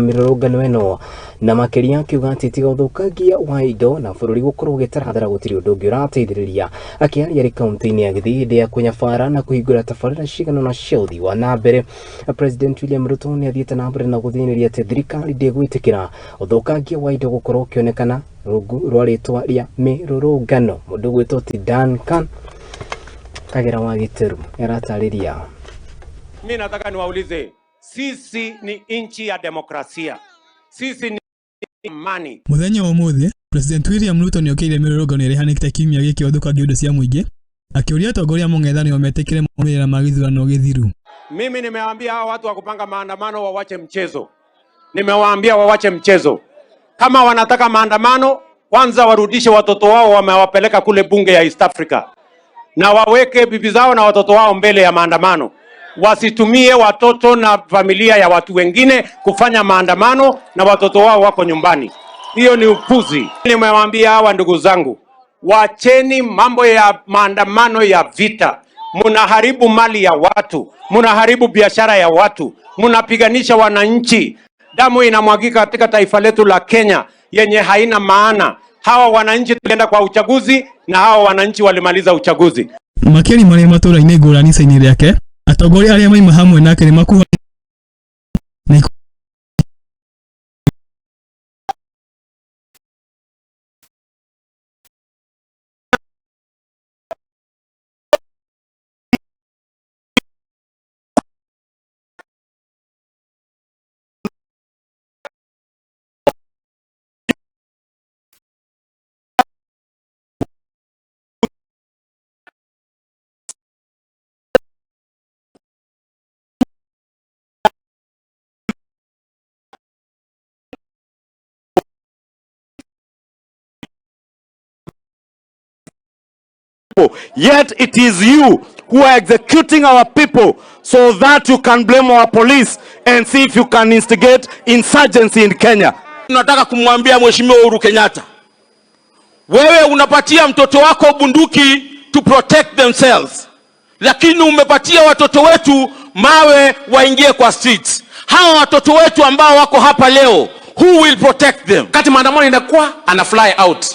mirurugano eno na makiria kiuga ati tiga uthukagia wa indo na bururi gukorwo gitarathara gutiri undu ungi urateithiriria akiaria ri kaunti-ini ya Kisii hindi ya kunyabara na kuhingura tabarira cigana na cia uthii wa na mbere. President William Ruto ni athiete na mbere na guthiniria ati thirikari ndigwitikira uthukagia wa indo gukorwo ukionekana rungu rwa ritwa ria mirurugano. Mundu gwitwo ti Duncan Kagera wa Giteru aratariria. Mimi nataka niwaulize, sisi ni nchi ya demokrasia. Sisi ni amani. Muthenya wa umuthi, President William Ruto ni okeire mirurugano iri ihanikite kiumia giki uthukagia indo cia muingi, akiuria atongoria mung'ethani wametikire maumĩrĩra ma gĩthurano gĩthiru. Mimi nimewaambia hao watu wa kupanga maandamano wawache mchezo. Nimewaambia wawache mchezo. Kama wanataka maandamano, kwanza warudishe watoto wao wamewapeleka kule bunge ya East Africa. Na waweke bibi zao na watoto wao mbele ya maandamano. Wasitumie watoto na familia ya watu wengine kufanya maandamano na watoto wao wako nyumbani. Hiyo ni upuzi. Nimewaambia hawa ndugu zangu, wacheni mambo ya maandamano ya vita. Munaharibu mali ya watu, munaharibu biashara ya watu, munapiganisha wananchi. Damu inamwagika katika taifa letu la Kenya yenye haina maana. Hawa wananchi tulienda kwa uchaguzi na hawa wananchi walimaliza uchaguzi. Makeri maria matura-ini ngurani ica-ini riake, atongoria aria maima hamwe nake ni makuha Yet it is you who are executing our people so that you can blame our police and see if you can instigate insurgency in Kenya. Tunataka kumwambia Mheshimiwa Uhuru Kenyatta, wewe unapatia mtoto wako bunduki to protect themselves, lakini umepatia watoto wetu mawe waingie kwa streets. Hawa watoto wetu ambao wako hapa leo, who will protect them? Wakati maandamano inakuwa ana fly out,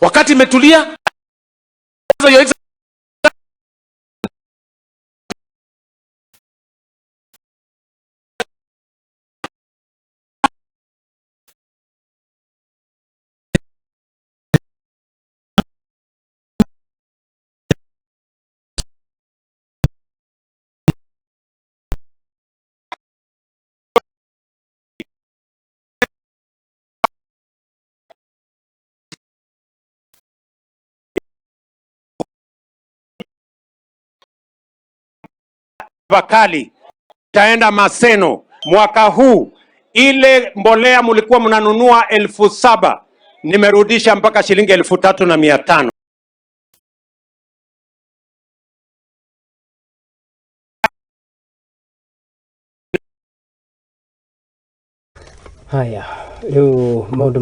wakati imetulia bakali taenda Maseno mwaka huu. Ile mbolea mulikuwa mnanunua 7,000 nimerudisha mpaka shilingi 3,500. Haya, leo maundu